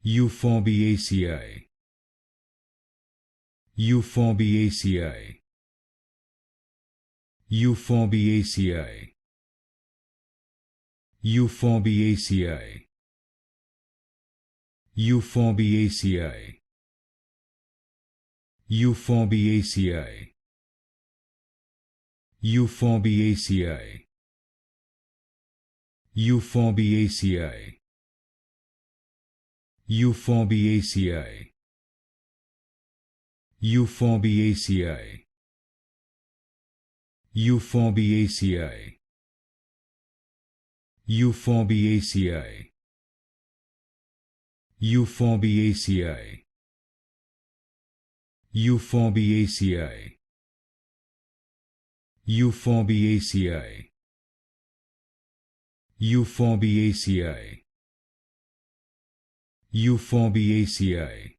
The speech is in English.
Euphorbiaceae. Euphorbiaceae. Euphorbiaceae. Euphorbiaceae. Euphorbiaceae. Euphorbiaceae. Euphorbiaceae. Euphorbiaceae. Euphorbiaceae. Euphorbiaceae. Euphorbiaceae. Euphorbiaceae. Euphorbiaceae. Euphorbiaceae. Euphorbiaceae. Euphorbiaceae. Euphorbiaceae.